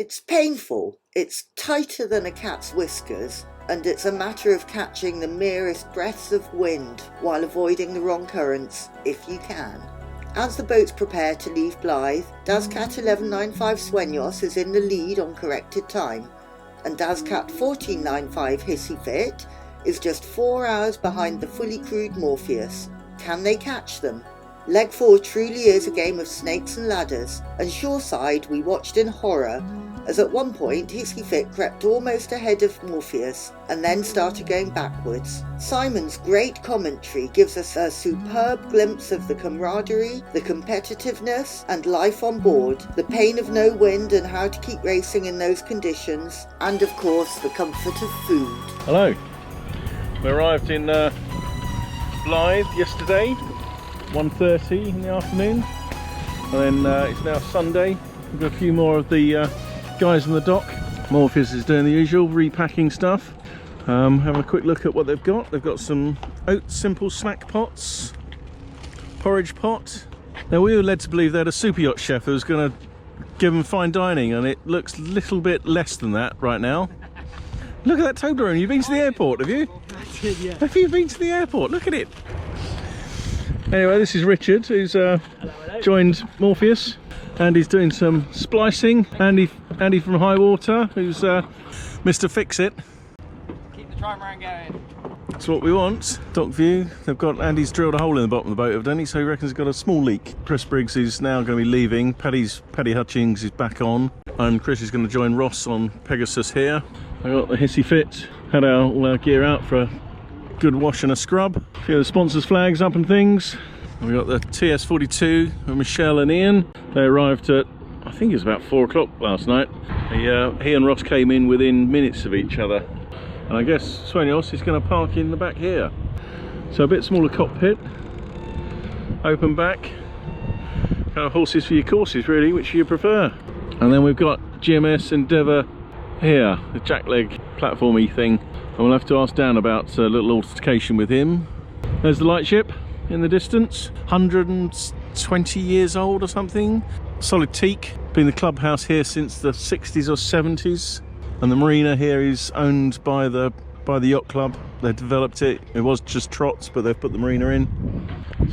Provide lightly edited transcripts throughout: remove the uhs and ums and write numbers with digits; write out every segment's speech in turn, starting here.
It's painful, it's tighter than a cat's whiskers, and it's a matter of catching the merest breaths of wind while avoiding the wrong currents, if you can. As the boats prepare to leave Blythe, Dazcat 1195 Sueños is in the lead on corrected time, and Dazcat 1495 Hissy Fit is just 4 hours behind the fully crewed Morpheus. Can they catch them? Leg 4 truly is a game of snakes and ladders, and shoreside we watched in horror as at one point Hissy Fit crept almost ahead of Morpheus and then started going backwards. Simon's great commentary gives us a superb glimpse of the camaraderie, the competitiveness and life on board, the pain of no wind and how to keep racing in those conditions, and of course the comfort of food. Hello, we arrived in Blythe yesterday, 1:30 in the afternoon, and then it's now Sunday. We've got a few more of the guys on the dock. Morpheus is doing the usual, repacking stuff. Having a quick look at what they've got. They've got some oat simple snack pots, porridge pot. Now we were led to believe they had a super yacht chef who was going to give them fine dining, and it looks a little bit less than that right now. Look at that Toblerone. You've been to the airport, have you? I did, yeah. Have you been to the airport? Look at it. Anyway, this is Richard, who's joined Morpheus, and he's doing some splicing. Andy from High Water, who's Mr. Fix-It. Keep the trimaran going. That's what we want. Dock view. They've got Andy's drilled a hole in the bottom of the boat, evidently, so he reckons he's got a small leak. Chris Briggs is now going to be leaving. Paddy Hutchings is back on, and Chris is going to join Ross on Pegasus here. I got the Hissy Fit. Had all our gear out for a good wash and a scrub. A few of the sponsors' flags up and things. We got the TS42 with Michelle and Ian. They arrived at, I think it was about 4 o'clock last night. He and Ross came in within minutes of each other. And I guess Sueños is going to park in the back here. So a bit smaller cockpit, open back, kind of horses for your courses really, which you prefer. And then we've got GMS Endeavour here, the jackleg platformy thing. And we'll have to ask Dan about a little altercation with him. There's the lightship in the distance, 120 years old or something. Solid teak, been the clubhouse here since the 60s or 70s. And the marina here is owned by the yacht club. They developed it. It was just trots, but they've put the marina in.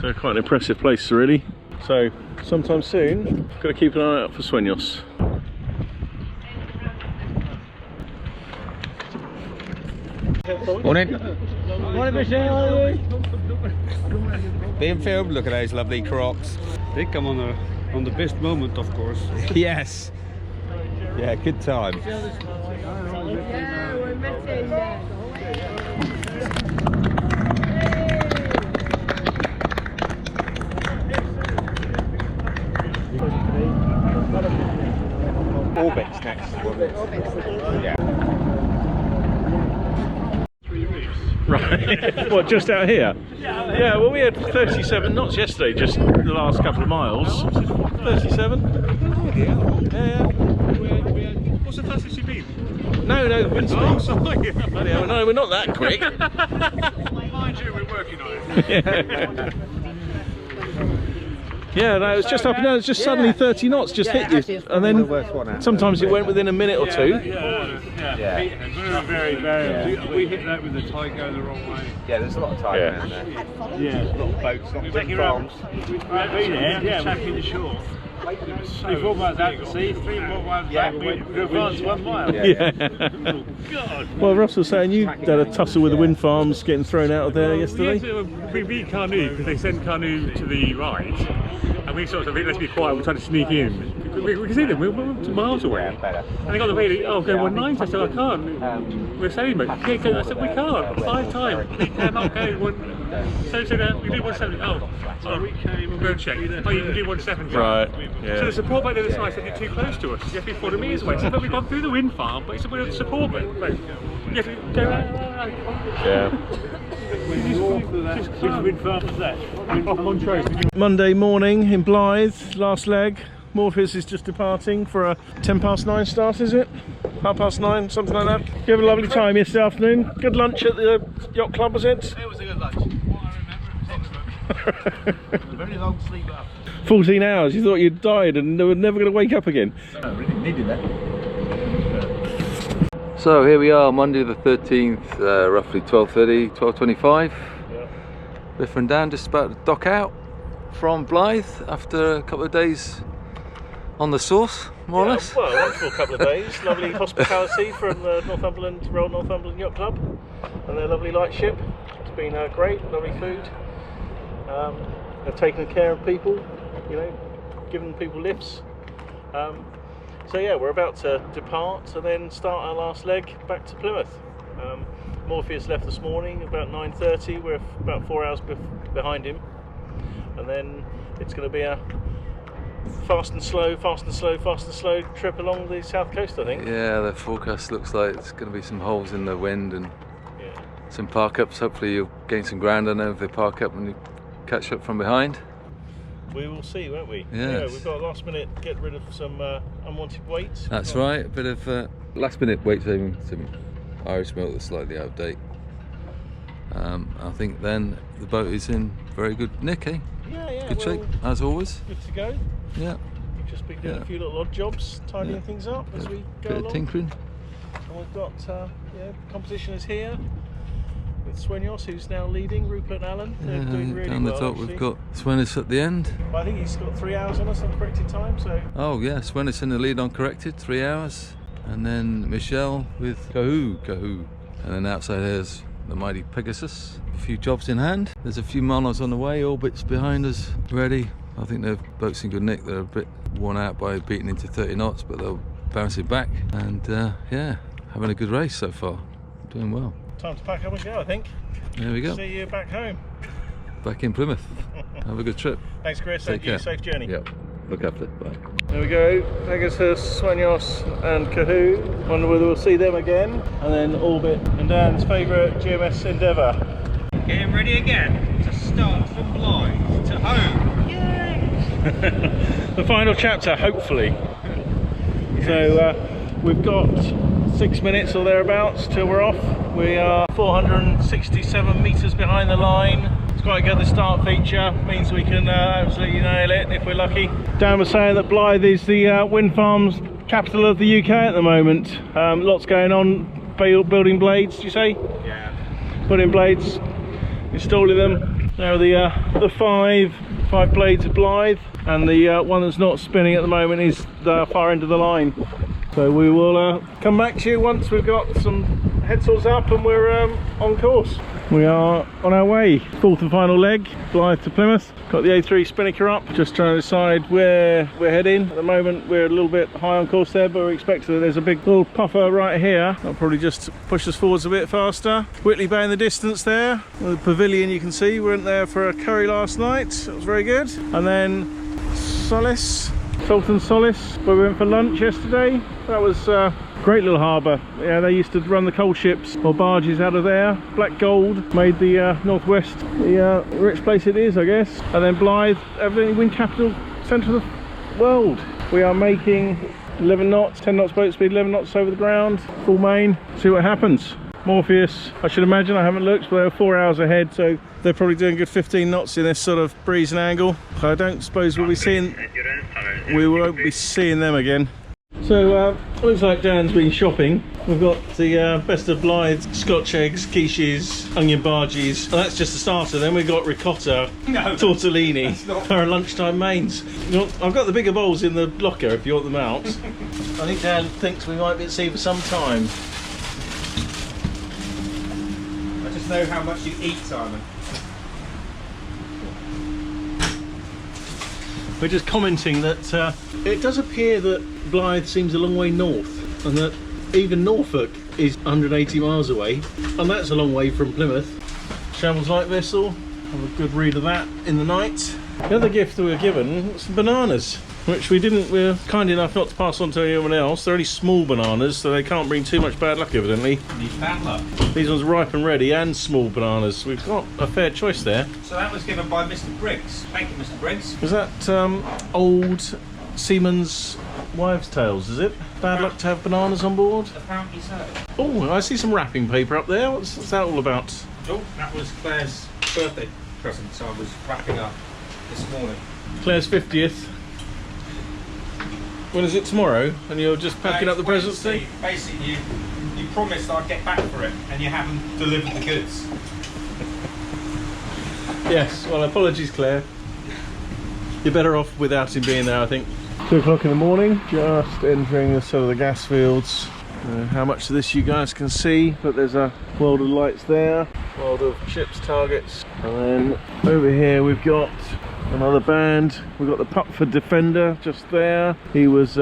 So quite an impressive place really. So sometime soon, got to keep an eye out for Sueños. Morning. Morning, Michelle, how are you? Being filmed, look at those lovely crocs. They come on the best moment, of course. Yes. Yeah, good time. Yeah, we're missing that. Orbit's next. Yeah. Right. What, just out here? Yeah, well we had 37 knots yesterday, just the last couple of miles. 37? Yeah. What's the fastest you've been? No, wind speed. Oh, sorry. No, we're not that quick. Mind you, we're working on it. Yeah, no, it was just up and down, it's just suddenly 30 knots just hit you. And then sometimes it went within a minute or two. Yeah. Very. We hit that with the tide going the wrong way. Yeah, there's a lot of tide around there. Yeah. A lot of boats, not big farms. We've been there, checking the shore. So 4 miles out to sea, 3 more miles back, we advanced 1 mile. Yeah. Oh, God. Well, Ross was saying you had a tussle with the wind farms getting thrown out of there yesterday. We beat Canoe because they sent Canoe to the right, and we sort of said, let's be quiet, we're trying to sneak in. We can see them, we're miles away. And they got the radio, go 190, I said, I can't. We're saying, but I said, we can't, 5 times, we cannot go 1. So we do 170. We'll go and check. Oh, you can do 170. Right. Yeah. So the support boat on the other side said you're too close to us. You have to be 40 metres away. So we've gone through the wind farm, but it's a support boat. You have to go around. Yeah. Which wind farm was that? Off Montrose. Monday morning in Blythe, last leg. Morpheus is just departing for a 9:10 start, is it? 9:30, something like that. You have a lovely time yesterday afternoon. Good lunch at the yacht club, was it? It was a good lunch. What I remember was excellent. A very long sleep after. 14 hours, you thought you'd died and they were never going to wake up again. I really needed that. So here we are, Monday the 13th, roughly 12:30, 12:25. Yeah. Blyth and Dan just about to dock out from Blythe after a couple of days on the sauce, more or less. Well, a wonderful couple of days. Lovely hospitality from the Royal Northumberland Yacht Club and their lovely lightship. It's been great, lovely food. They've taken care of people, you know, given people lifts. So yeah, we're about to depart and then start our last leg back to Plymouth. Morpheus left this morning about 9:30. We're about 4 hours behind him, and then it's going to be a fast and slow trip along the south coast, I think. Yeah, the forecast looks like it's going to be some holes in the wind and some park ups. Hopefully you'll gain some ground. I know if they park up and you catch up from behind. We will see, won't we? Yes. Yeah, we've got a last minute get rid of some unwanted weights. That's right, a bit of last minute weight saving, some Irish milk that's slightly out of date. I think then the boat is in very good nick, eh? Yeah, good shape, as always. Good to go. Yeah. We've just been doing a few little odd jobs, tidying things up as we go bit along. of tinkering. And we've got competition is here with Swenyos, who's now leading, Rupert and Alan. They're doing really down the well, top actually. we've got Swenis at the end. Well, I think he's got 3 hours on us on corrected time, so... Oh yeah, Swenis in the lead on corrected, 3 hours. And then Michelle with Kahoo. And then outside here's the mighty Pegasus. A few jobs in hand. There's a few monos on the way, Orbit's behind us, ready. I think their boat's in good nick. They're a bit worn out by beating into 30 knots, but they'll bounce it back. And yeah, having a good race so far. Doing well. Time to pack up and go, I think. There we go. See you back home. Back in Plymouth. Have a good trip. Thanks, Chris. Take care. Safe journey. Yep. Look after it. Bye. There we go. Pegasus, Swenyos and Kahoo. Wonder whether we'll see them again. And then Orbit and Dan's favourite GMS Endeavour. Getting ready again to start from Blythe to home. Yay! The final chapter, hopefully. So we've got 6 minutes or thereabouts till we're off. We are 467 metres behind the line. It's quite good, the start feature means we can absolutely nail it if we're lucky. Dan was saying that Blythe is the wind farms capital of the UK at the moment. Lots going on, building blades, did you say? Yeah. Putting blades, installing them. Now the five blades of Blythe, and the one that's not spinning at the moment is the far end of the line. So we will come back to you once we've got some head saws up and we're on course. We are on our way, fourth and final leg, Blythe to Plymouth. Got the A3 spinnaker up, just trying to decide where we're heading. At the moment we're a little bit high on course there, but we expect that there's a big little puffer right here. That'll probably just push us forwards a bit faster. Whitley Bay in the distance there. The pavilion you can see, we went there for a curry last night. It was very good. And then Sultan Solace, where we went for lunch yesterday. That was a great little harbour. Yeah, they used to run the coal ships or barges out of there. Black gold made the northwest the rich place it is, I guess. And then Blythe, evidently wind capital centre of the world. We are making 11 knots, 10 knots boat speed, 11 knots over the ground, full main. See what happens. Morpheus, I should imagine, I haven't looked, but they're 4 hours ahead, so they're probably doing a good 15 knots in this sort of breeze and angle. I don't suppose we won't be seeing them again. So looks like Dan's been shopping. We've got the best of Blythe, Scotch eggs, quiches, onion barges. Oh, that's just the starter. Then we've got ricotta, tortellini for our lunchtime mains. I've got the bigger bowls in the locker if you want them out. I think Dan thinks we might be at sea for some time. I just know how much you eat, Simon. We're just commenting that it does appear that Blythe seems a long way north, and that even Norfolk is 180 miles away, and that's a long way from Plymouth. Shambles light vessel, have a good read of that in the night. The other gift that we were given was some bananas, which we were kind enough not to pass on to anyone else. They're only small bananas, so they can't bring too much bad luck, evidently. Need bad luck. These ones are ripe and ready, and small bananas. We've got a fair choice there. So that was given by Mr. Briggs. Thank you, Mr. Briggs. Is that old seaman's wives' tales, is it? Bad luck to have bananas on board? Apparently so. Oh, I see some wrapping paper up there. What's that all about? Oh, that was Claire's birthday present, so I was wrapping up this morning. Claire's 50th. When is it, tomorrow? And you're just packing up the presents too? Basically, You promised I'd get back for it, and you haven't delivered the goods. Yes, well, apologies, Claire. You're better off without him being there, I think. 2 o'clock in the morning, just entering the sort of the gas fields. How much of this you guys can see, but there's a world of lights there, world of ships, targets, and then over here we've got another band. We've got the Pupford Defender just there. He was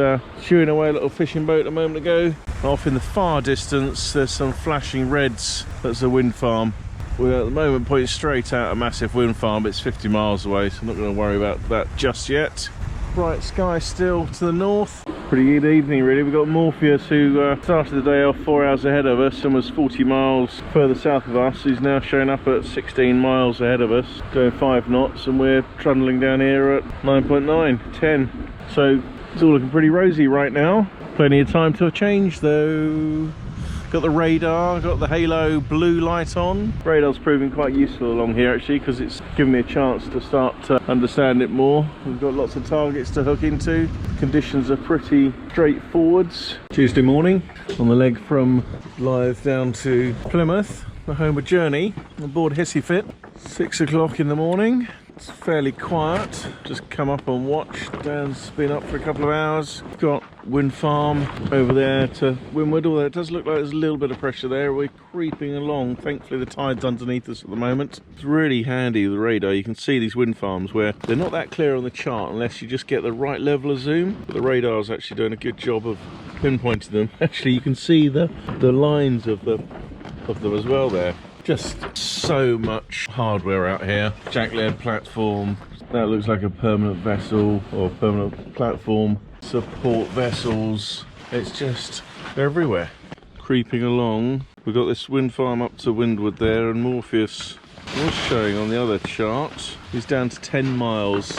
shooing away a little fishing boat a moment ago. Off in the far distance there's some flashing reds. That's a wind farm. We're at the moment pointing straight out a massive wind farm, but it's 50 miles away, so I'm not going to worry about that just yet. Bright sky still to the north. Pretty good evening really. We've got Morpheus, who started the day off 4 hours ahead of us and was 40 miles further south of us. He's now showing up at 16 miles ahead of us, doing 5 knots, and we're trundling down here at 9.9, 10. So it's all looking pretty rosy right now. Plenty of time to change though. Got the radar, got the halo blue light on. Radar's proving quite useful along here actually, because it's given me a chance to start to understand it more. We've got lots of targets to hook into. Conditions are pretty straightforwards. Tuesday morning, on the leg from Blythe down to Plymouth, the homeward journey, on board Hissy Fit. 6 o'clock in the morning. It's fairly quiet. Just come up and watch. Dan's been up for a couple of hours. Got wind farm over there to windward, although it does look like there's a little bit of pressure there. We're creeping along. Thankfully the tide's underneath us at the moment. It's really handy with the radar. You can see these wind farms where they're not that clear on the chart unless you just get the right level of zoom. But the radar's actually doing a good job of pinpointing them. Actually you can see the lines of them as well there. Just so much hardware out here. Jack-led platform. That looks like a permanent vessel or permanent platform. Support vessels. It's just everywhere. Creeping along. We've got this wind farm up to windward there, and Morpheus was showing on the other chart. He's down to 10 miles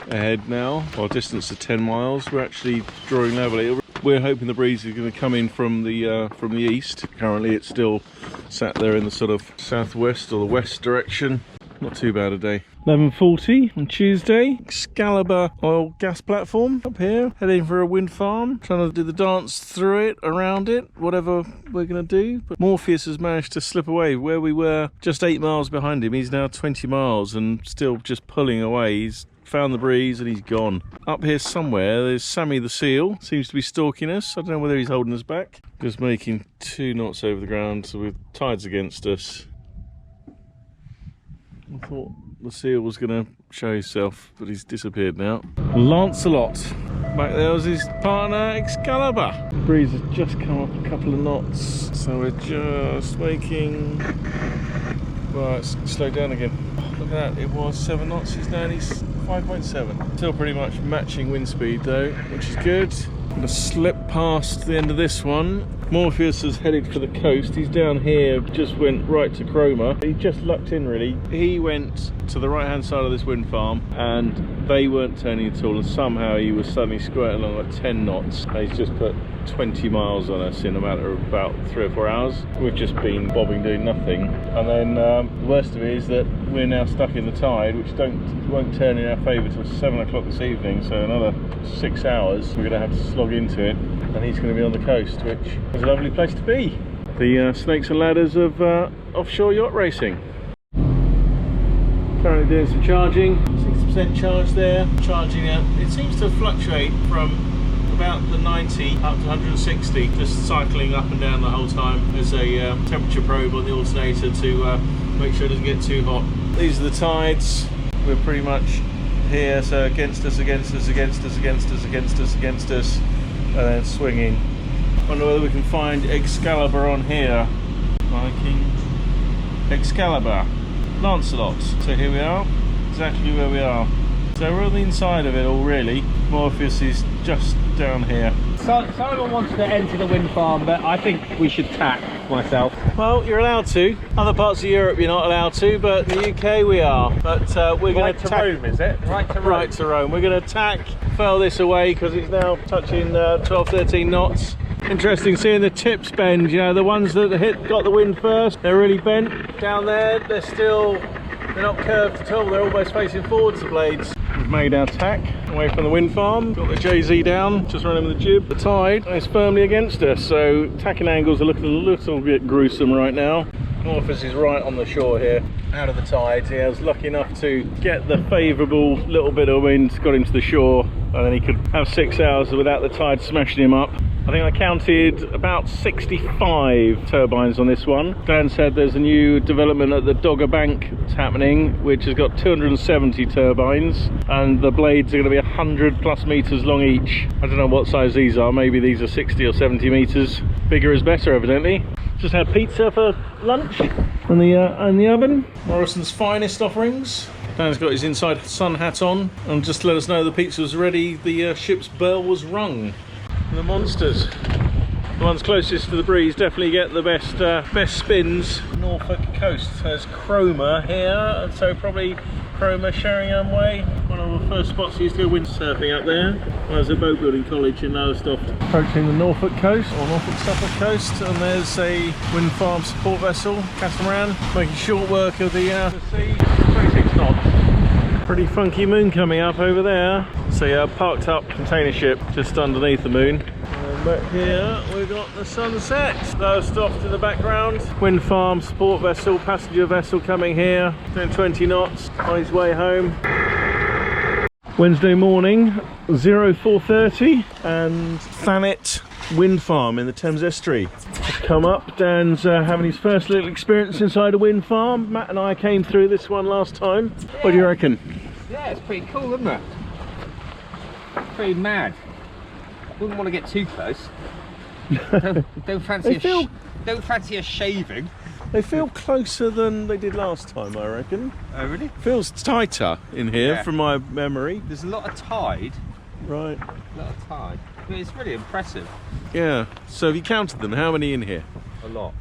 ahead now. Our distance to 10 miles. We're actually drawing level. We're hoping the breeze is going to come in from the east. Currently it's still sat there in the sort of southwest or the west direction. Not too bad a day. 11:40 on Tuesday. Excalibur oil gas platform up here, heading for a wind farm, trying to do the dance through it, around it, whatever we're going to do. But Morpheus has managed to slip away. Where we were just 8 miles behind him, he's now 20 miles and still just pulling away. He's found the breeze and he's gone. Up here somewhere there's Sammy the seal, seems to be stalking us. I don't know whether he's holding us back. Just making 2 knots over the ground, so with tides against us. I thought the seal was going to show himself, but he's disappeared now. Lancelot. Back there was his partner Excalibur. The breeze has just come up a couple of knots, so we're just making... Well, it's slowed down again. Look at that, it was 7 knots, he's now 5.7. Still pretty much matching wind speed though, which is good. I'm going to slip past the end of this one. Morpheus has headed for the coast. He's down here, just went right to Cromer. He just lucked in really. He went to the right hand side of this wind farm and they weren't turning at all, and somehow he was suddenly squirting along at 10 knots. And he's just put 20 miles on us in a matter of about 3 or 4 hours. We've just been bobbing doing nothing. And then the worst of it is that we're now stuck in the tide, which won't turn in our favour till 7 o'clock this evening, so another 6 hours we're going to have to slog into it, and he's going to be on the coast, which is a lovely place to be. The snakes and ladders of offshore yacht racing. Currently doing some charging, 60% charge there, charging out. It seems to fluctuate from about the 90 up to 160, just cycling up and down the whole time. There's a temperature probe on the alternator to make sure it doesn't get too hot. These are the tides. We're pretty much here, so against us, against us, against us, against us, against us, against us, and then swinging. Wonder whether we can find Excalibur on here. Viking Excalibur Lancelot. So here we are, exactly where we are. So we're on the inside of it all really. Morpheus is just down here. Simon wanted to enter the wind farm, but I think we should tack myself. Well, you're allowed to. Other parts of Europe you're not allowed to, but in the UK we are. But we're going to tack. Rome, is it? Right to Rome. Right to Rome. We're going to tack, furl this away because it's now touching 12, 13 knots. Interesting seeing the tips bend, you know, the ones that got the wind first, they're really bent. Down there, they're not curved at all, they're almost facing forwards, the blades. We've made our tack away from the wind farm. Got the JZ down, just running with the jib. The tide is firmly against us, so tacking angles are looking a little bit gruesome right now. Morpheus is right on the shore here, out of the tide. He was lucky enough to get the favourable little bit of wind, got him to the shore, and then he could have 6 hours without the tide smashing him up. I think I counted about 65 turbines on this one. Dan said there's a new development at the Dogger Bank that's happening, which has got 270 turbines, and the blades are going to be 100 plus metres long each. I don't know what size these are, maybe these are 60 or 70 metres. Bigger is better, evidently. Just had pizza for lunch in the oven. Morrison's finest offerings. Dan's got his inside sun hat on, and just to let us know the pizza was ready, the ship's bell was rung. The monsters, the ones closest to the breeze, definitely get the best spins. Norfolk coast. There's Cromer here, and so probably Cromer, Sheringham Way. One of the first spots we used to go windsurfing up there. There's a boat building college in Lowestoft. Approaching the Norfolk coast, or Norfolk Suffolk coast, and there's a wind farm support vessel, catamaran, making short work of the sea. 26 knots. Pretty funky moon coming up over there. So yeah, parked up container ship just underneath the moon. And back here we've got the sunset. Lowestoft in the background. Wind farm, support vessel, passenger vessel coming here. Doing 20 knots on his way home. Wednesday morning, 04:30, and Thanet wind farm in the Thames Estuary. Come up, Dan's having his first little experience inside a wind farm. Matt and I came through this one last time. Yeah. What do you reckon? Yeah, it's pretty cool, isn't it? Pretty mad. Wouldn't want to get too close. Don't fancy a shaving. They feel closer than they did last time, I reckon. Oh really? Feels tighter in here, yeah, from my memory. There's a lot of tide. Right. A lot of tide. But it's really impressive. Yeah. So have you counted them? How many in here? A lot.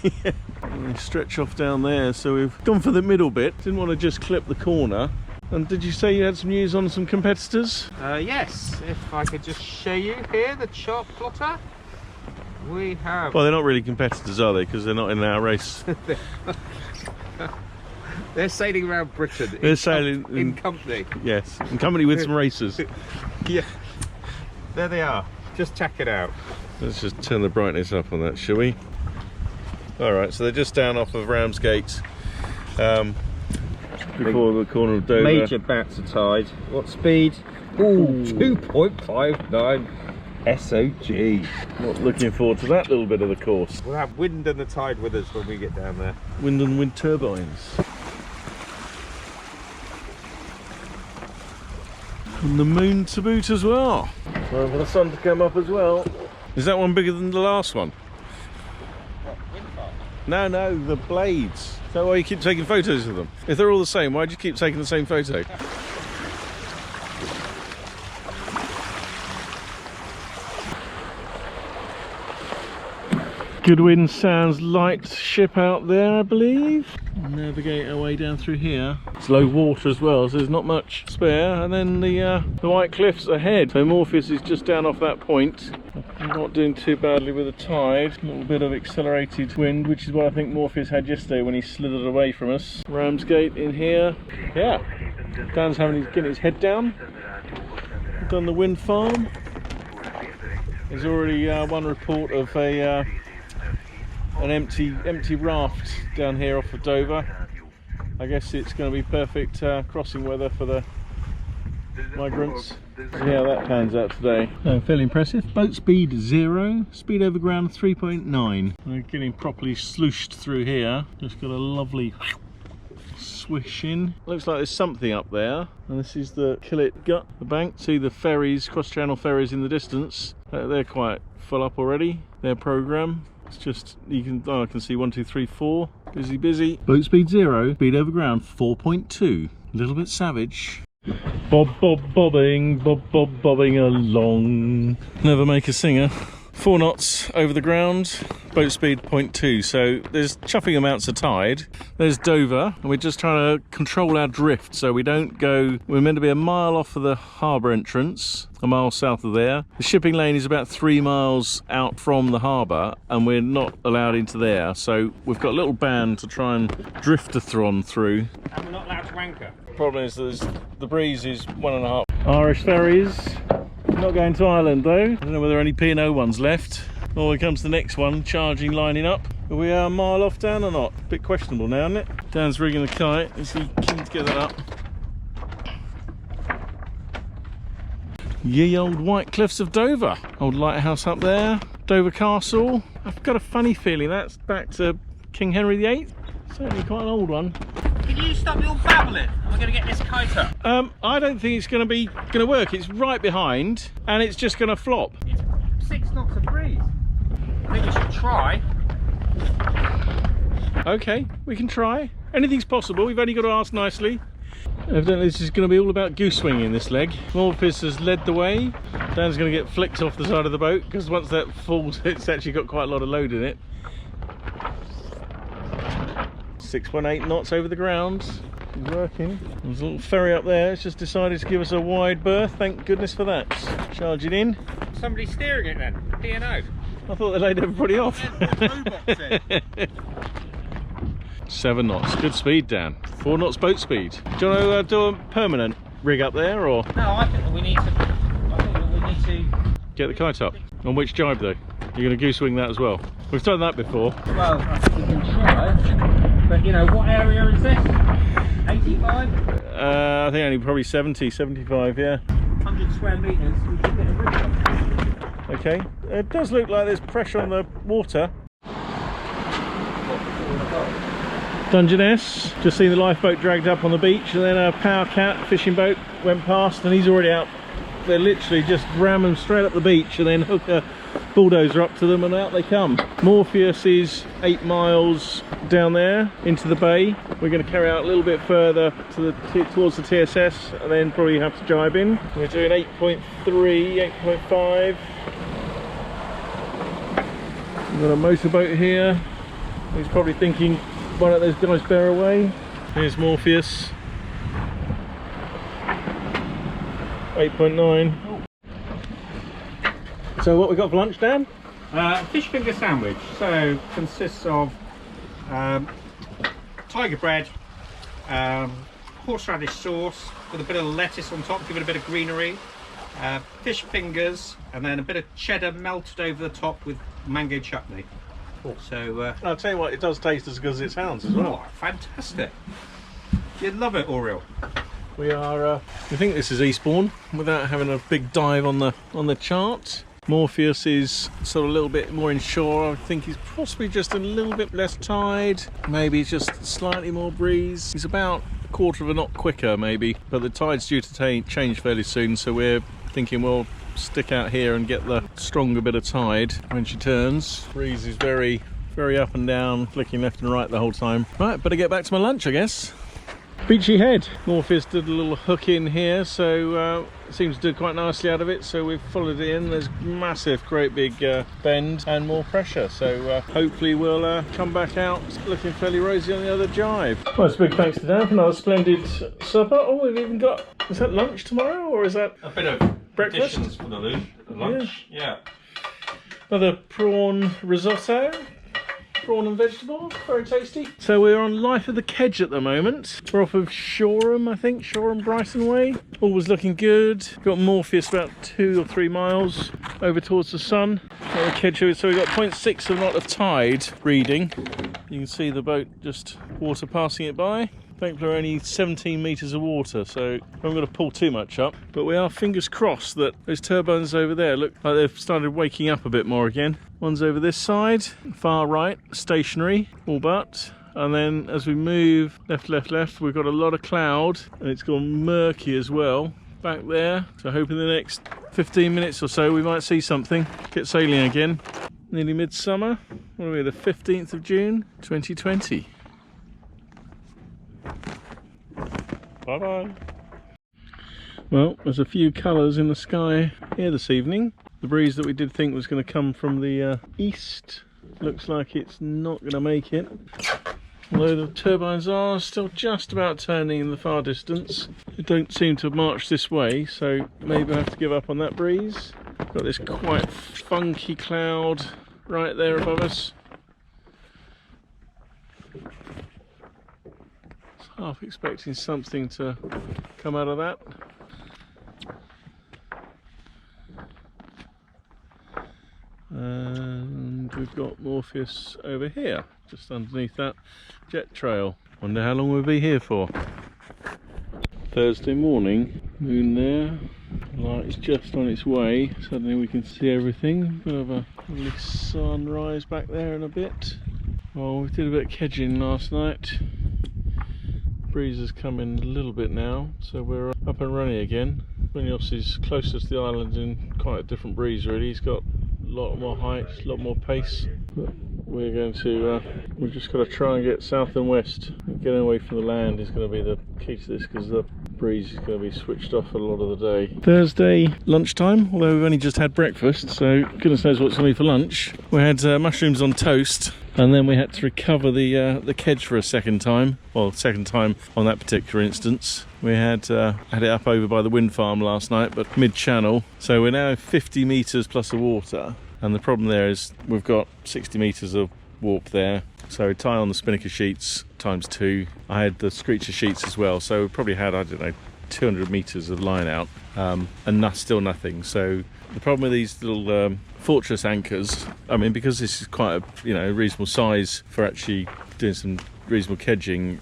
Yeah. We stretch off down there, so we've gone for the middle bit. Didn't want to just clip the corner. And did you say you had some news on some competitors? Yes. If I could just show you here, the chart plotter. We have... Well, they're not really competitors, are they? Because they're not in our race. They're sailing around Britain. They're sailing in company. Yes, in company with some racers. Yeah. There they are. Just check it out. Let's just turn the brightness up on that, shall we? Alright, so they're just down off of Ramsgate. Before the corner of Dover. Major bats of tide. What speed? Ooh, 2.59 SOG. Not looking forward to that little bit of the course. We'll have wind and the tide with us when we get down there. Wind and wind turbines. And the moon to boot as well. Time for the sun to come up as well. Is that one bigger than the last one? What, wind farm? No, the blades. Is that why you keep taking photos of them? If they're all the same, why do you keep taking the same photo? Goodwin Sands light ship out there, I believe. Navigate our way down through here. It's low water as well, so there's not much spare. And then the White Cliffs ahead. So Morpheus is just down off that point. I'm not doing too badly with the tide. A little bit of accelerated wind, which is what I think Morpheus had yesterday when he slithered away from us. Ramsgate in here. Yeah. Dan's getting his head down. Done the wind farm. There's already one report of an empty raft down here off of Dover. I guess it's going to be perfect crossing weather for the migrants. See how that pans out today. So, fairly impressive. Boat speed 0, speed over ground 3.9. We're getting properly slooshed through here. Just got a lovely swish in. Looks like there's something up there, and this is the Killet Gut, the bank. See the ferries, cross-channel ferries in the distance. They're quite full up already, their programme. It's just, I can see 1, 2, 3, 4. Busy. Boat speed 0, speed over ground 4.2. A little bit savage. Bobbing along. Never make a singer. 4 knots over the ground, boat speed 0.2, so there's chuffing amounts of tide. There's Dover, and we're just trying to control our drift so we don't go... We're meant to be a mile off of the harbour entrance, a mile south of there. The shipping lane is about 3 miles out from the harbour, and we're not allowed into there, so we've got a little band to try and drift-a-thron through. And we're not allowed to anchor. Problem is the breeze is 1.5. Irish ferries, not going to Ireland though. I don't know whether any P&O ones left. Oh, here comes the next one, charging, lining up. Are we a mile off, Dan, or not? Bit questionable now, isn't it? Dan's rigging the kite. Is he keen to get that up? Ye old White Cliffs of Dover. Old lighthouse up there. Dover Castle. I've got a funny feeling that's back to King Henry VIII. Certainly quite an old one. Can you stop your babbling? Am I going to get this kite up? I don't think it's going to work. It's right behind, and it's just going to flop. It's 6 knots of breeze. I think we should try. Okay, we can try. Anything's possible. We've only got to ask nicely. Evidently this is going to be all about goose swinging this leg. Morpheus has led the way. Dan's going to get flicked off the side of the boat because once that falls it's actually got quite a lot of load in it. 6.8 knots over the ground. It's working. There's a little ferry up there. It's just decided to give us a wide berth. Thank goodness for that. Charge it in. Somebody's steering it then. P&O. I thought they laid everybody off. 7 knots. Good speed, Dan. 4 knots boat speed. Do you want to do a permanent rig up there, or? No, I think that we need to. Get the kite up. On which jibe though? You're going to goose wing that as well? We've done that before. Well, I think we can try. But you know, what area is this? 85? I think only probably 70, 75, yeah. 100 square metres. We should get a rig on. Okay. It does look like there's pressure on the water. Dungeness, just seen the lifeboat dragged up on the beach, and then a power cat fishing boat went past and he's already out. They literally just ram them straight up the beach and then hook a bulldozer up to them and out they come. Morpheus is 8 miles down there into the bay. We're going to carry out a little bit further to towards the TSS and then probably have to jibe in. We're doing 8.3, 8.5. We've got a motorboat here. He's probably thinking, why don't those guys bear away? Here's Morpheus. 8.9. So what we got for lunch, Dan? Fish finger sandwich. So consists of tiger bread, horseradish sauce with a bit of lettuce on top, give it a bit of greenery, fish fingers, and then a bit of cheddar melted over the top with mango chutney. So I'll tell you what, it does taste as good as it sounds as well. Oh, fantastic! You'd love it, Oriel. We are. We think this is Eastbourne without having a big dive on the chart. Morpheus is sort of a little bit more inshore. I think he's possibly just a little bit less tide. Maybe just slightly more breeze. He's about a quarter of a knot quicker, maybe. But the tide's due to change fairly soon, so we're thinking we'll stick out here and get the stronger bit of tide when she turns. Breeze is very, very up and down, flicking left and right the whole time. Right, better get back to my lunch, I guess. Beachy Head. Morpheus did a little hook in here, so it seems to do quite nicely out of it, so we've followed it in. There's massive, great big bend and more pressure, so hopefully we'll come back out looking fairly rosy on the other jibe. Well, it's a big thanks to Dan for another splendid supper. Oh, we've even got, is that lunch tomorrow, or is that A bit of breakfast? additions for the lunch. Yeah. Another prawn risotto. Prawn and vegetables, very tasty. So we're on Life of the Kedge at the moment. We're off of Shoreham, I think, Shoreham Brighton way. All was looking good. Got Morpheus about 2 or 3 miles over towards the sun. The Kedge, so we've got 0.6 of knot of tide reading. You can see the boat just water passing it by. Thankfully only 17 metres of water, so I'm going to pull too much up. But we are fingers crossed that those turbines over there look like they've started waking up a bit more again. One's over this side, far right, stationary, all but. And then as we move left, left, left, we've got a lot of cloud, and it's gone murky as well back there. So I hope in the next 15 minutes or so we might see something. Get sailing again. Nearly midsummer. What are we, the 15th of June, 2020. Bye-bye. Well, there's a few colours in the sky here this evening. The breeze that we did think was going to come from the east looks like it's not going to make it. Although the turbines are still just about turning in the far distance. They don't seem to have marched this way, so maybe I have to give up on that breeze. Got this quite funky cloud right there above us. half expecting something to come out of that. And we've got Morpheus over here, just underneath that jet trail. Wonder how long we'll be here for. Thursday morning, moon there, light is just on its way, suddenly we can see everything. We'll have a lovely sunrise back there in a bit. Well, we did a bit of kedging last night. Breeze has come in a little bit now, so we're up and running again. Morpheus is closer to the island in quite a different breeze really. He's got a lot more height, a lot more pace. But we're going to, we've just got to try and get south and west. Getting away from the land is going to be the key to this, because the breeze is going to be switched off a lot of the day. Thursday lunchtime, although we've only just had breakfast, so goodness knows what's going to be for lunch. We had mushrooms on toast, and then we had to recover the kedge for a second time. Well, second time on that particular instance. We had it up over by the wind farm last night, but mid-channel. So we're now 50 metres plus of water, and the problem there is we've got 60 metres of warp there. So tie on the spinnaker sheets times 2. I had the screecher sheets as well, so we probably had, I don't know, 200 metres of line out, and still nothing. So the problem with these little fortress anchors, I mean, because this is quite a reasonable size for actually doing some reasonable kedging,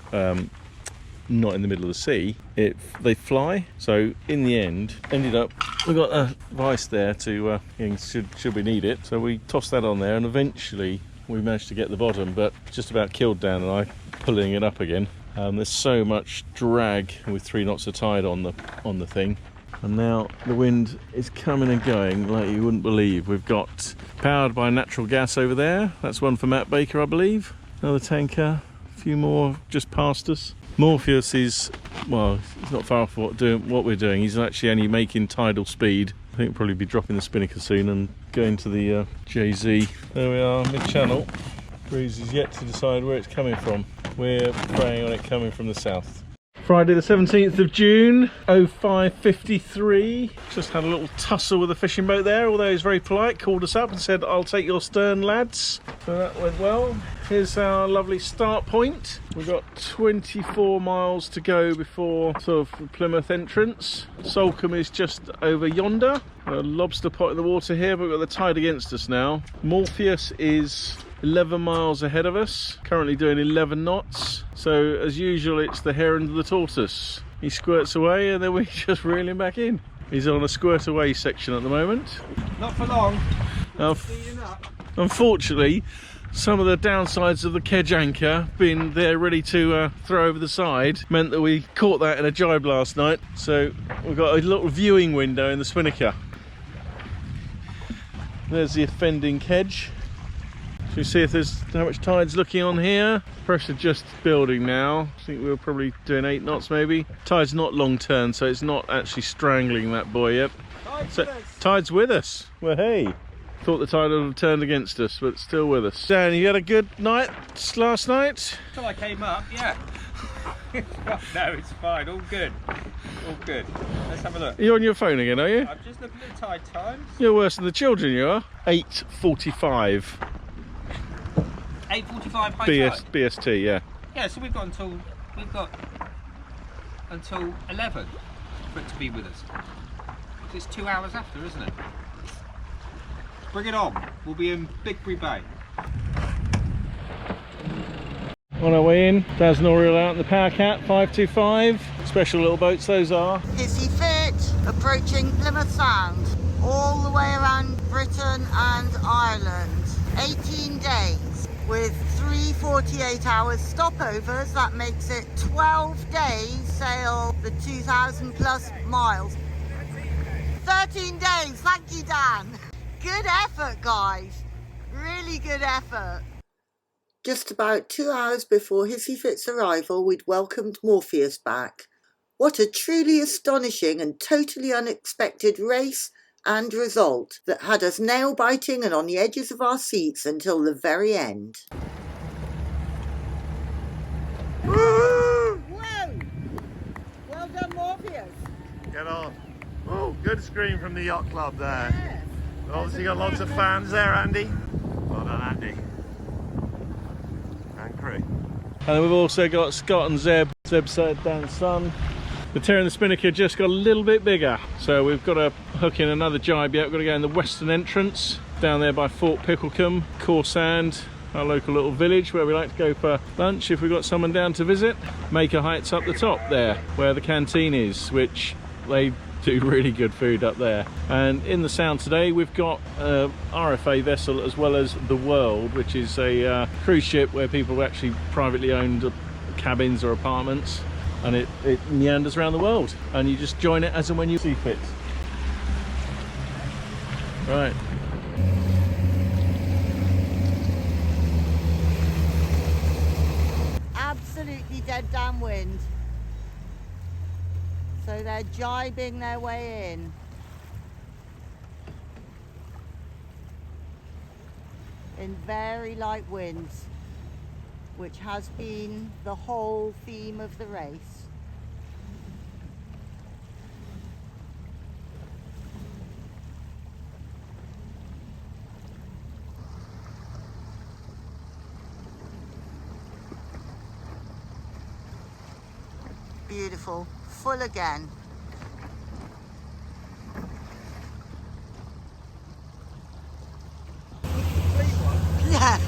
not in the middle of the sea, they fly. So in the end, ended up, we've got a vice there to should we need it. So we tossed that on there, and eventually we managed to get the bottom, but just about killed Dan and I pulling it up again. There's so much drag with 3 knots of tide on the thing, and now the wind is coming and going like you wouldn't believe. We've got powered by natural gas over there. That's one for Matt Baker, I believe. Another tanker, a few more just past us. Morpheus is, well, he's not far off what we're doing. He's actually only making tidal speed. I think we'll probably be dropping the spinnaker soon and going to the JZ. There we are, mid-channel. Breeze is yet to decide where it's coming from. We're preying on it coming from the south. Friday the 17th of June, 05:53. Just had a little tussle with the fishing boat there, although he's very polite, called us up and said, "I'll take your stern, lads." So that went well. Here's our lovely start point. We've got 24 miles to go before sort of Plymouth entrance. Salcombe is just over yonder. A lobster pot in the water here, but we've got the tide against us now. Morpheus is 11 miles ahead of us, currently doing 11 knots. So as usual, it's the hare and the tortoise. He squirts away and then we just reel him back in. He's on a squirt away section at the moment. Not for long. Unfortunately, some of the downsides of the kedge anchor being there ready to throw over the side meant that we caught that in a jibe last night. So we've got a little viewing window in the spinnaker. There's the offending kedge. So you see if there's how much tide's looking on here. Pressure just building now. I think we're probably doing 8 knots maybe. Tide's not long turn, so it's not actually strangling that boy yet. Tide's with us. Well, hey. Thought the tide would have turned against us, but still with us. Dan, you had a good night last night? Until I came up, yeah. No, it's fine. All good. All good. Let's have a look. You're on your phone again, are you? I'm just looking at the tide times. You're worse than the children, you are. 8:45. 8:45 high tide. BST, yeah. Yeah, so we've got until 11 for it to be with us. It's 2 hours after, isn't it? Bring it on. We'll be in Bigbury Bay. On our way in, Daz and Oriel out in the Power Cat 525. Special little boats those are. Hissy Fit, approaching Plymouth Sound, all the way around Britain and Ireland. 18 days with 3 48-hour stopovers. That makes it 12 days, sail the 2,000 plus miles. 13 days, thank you, Dan. Good effort, guys. Really good effort. Just about 2 hours before Hissy Fit's arrival, we'd welcomed Morpheus back. What a truly astonishing and totally unexpected race and result that had us nail-biting and on the edges of our seats until the very end. Woo! Whoa! Well done, Morpheus. Get on. Oh, good scream from the yacht club there. Yes. Obviously got lots of fans there, Andy. Well done, Andy. And crew. And we've also got Scott and Zeb Zeb said down sun. The tear and the spinnaker just got a little bit bigger, so we've got to hook in another jibe yet. We've got to go in the western entrance down there by Fort Picklecombe, Corsand, our local little village where we like to go for lunch if we've got someone down to visit. Maker Heights up the top there where the canteen is, which they do really good food up there. And in the Sound today we've got a RFA vessel as well as the World, which is a cruise ship where people actually privately owned cabins or apartments, and it meanders around the world and you just join it as and when you see fit. Right. Absolutely dead downwind. So they're jibing their way in very light winds, which has been the whole theme of the race. Beautiful, full again. Yeah.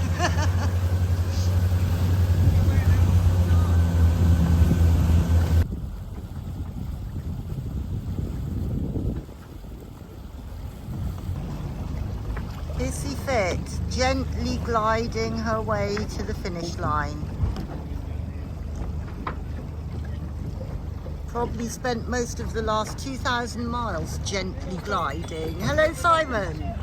Hissy Fit, gently gliding her way to the finish line. Probably spent most of the last 2,000 miles gently gliding. Hello, Simon.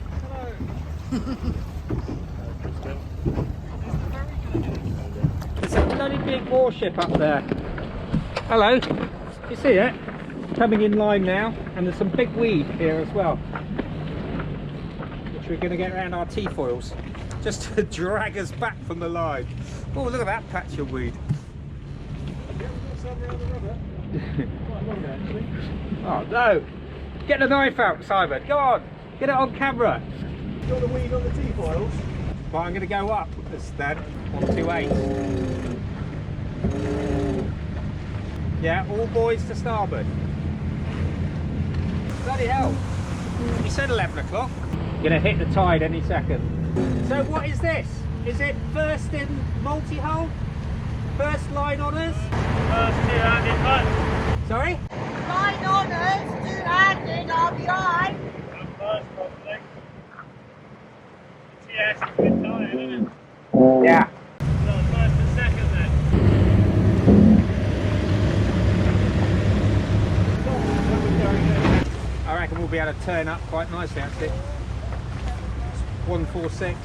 There's a bloody big warship up there. Hello. You see it? Coming in line now, and there's some big weed here as well, which we're going to get around our T-foils just to drag us back from the line. Oh, look at that patch of weed. Oh no! Get the knife out, Simon. Go on, get it on camera. You got the weed on the T-foils? But I'm going to go up instead on 2.8. Yeah, all boys to starboard. Bloody hell! You said 11 o'clock. Going to hit the tide any second. So what is this? Is it first in multi-hull? First line honours? First two-handed hunt. Sorry? Line honours, two-handed RBI. First, probably. TS is a bit tired, isn't it? Yeah. Not first and second then. I reckon we'll be able to turn up quite nicely actually. 146.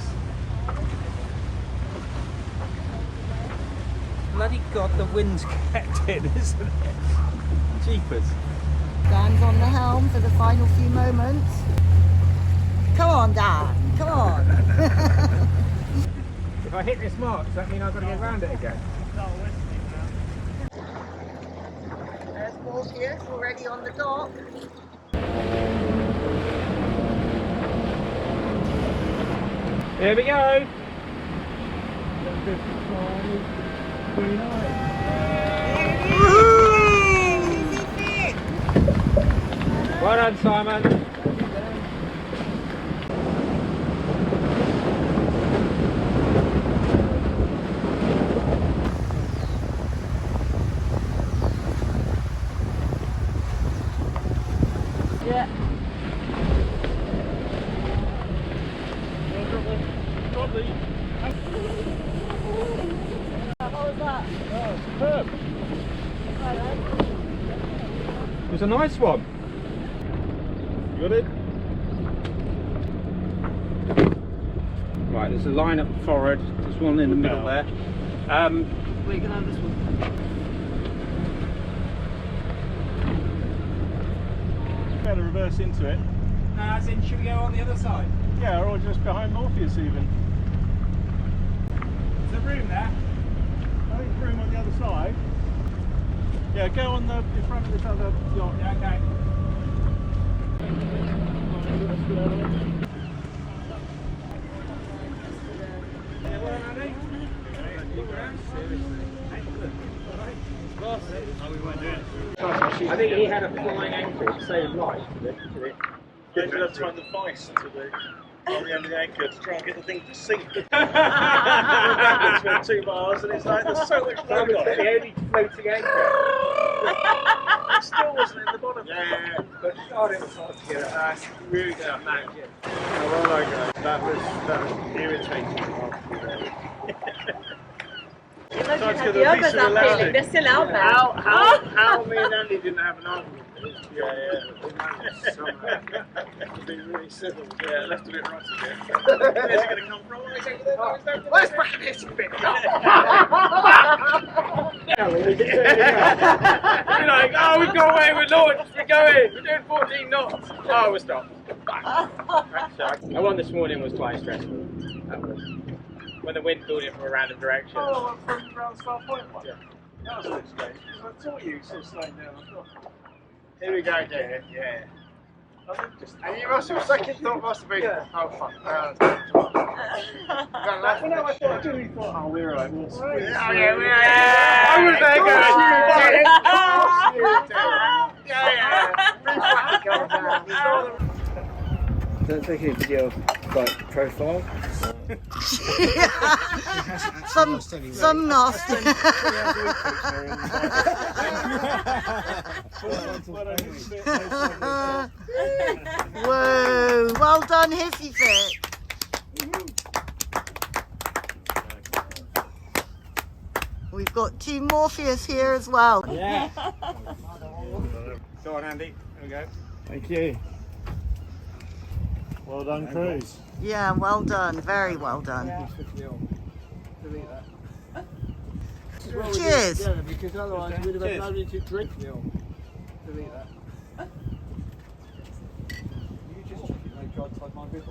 Bloody God, the wind's kept in, isn't it? Jeepers. Dan's on the helm for the final few moments. Come on, Dan, come on. If I hit this mark, does that mean I've got to get around it again? There's Morpheus already on the dock. Here we go. 29. Well done, Simon. Yeah. How was that? Oh, superb. It was a nice one. You got it? Right, there's a line up forward. There's one in the middle there. We can have this one. Better reverse into it. As in, should we go on the other side? Yeah, or just behind Morpheus even. Is there room there? I think there's room on the other side. Yeah, go on the in front of this other yacht. Yeah, okay. Yeah, well, Andy. Look around. Excellent. All right. I think he had a flying anchor to save life. Get rid of trying the vice to the on the end of the anchor to try and get the thing to sink. Between 2 bars, and it's like there's so much That float was on the it. only floating anchor. It still wasn't in the bottom. Yeah, but God, it was hard to get it. That's really good. Oh, well, okay. That was irritating. Imagine how the others are feeling. They're still out there. How me and Andy didn't have an argument. Yeah. Be really civil. Yeah, left a bit rotten. Where's it going to come from? Where's fucking Hissy Fit? You're like, oh, we've got away, we're launched, we're going, we're doing 14 knots. Oh, we're stopped. The one this morning was quite stressful. That was when the wind pulled in from a random direction. Oh, from around Star Point one? Yeah. That was a bit strange. I taught you sort of slowing down. Here we go again. Yeah. And you must have, second thought must have been, oh fuck. I really thought, oh, we're right. We're I was there Don't take any video of like profile. Some nasty. Whoa! Well done, Hissy Fit. We've got Team Morpheus here as well. Yeah. Go on, Andy. Here we go. Thank you. Well done, Cruise. Yeah, well done. Very well done. Cheers. Yeah, because otherwise we'd have had nobody to drink. Delete that. You just check it, mate. God, type my bit.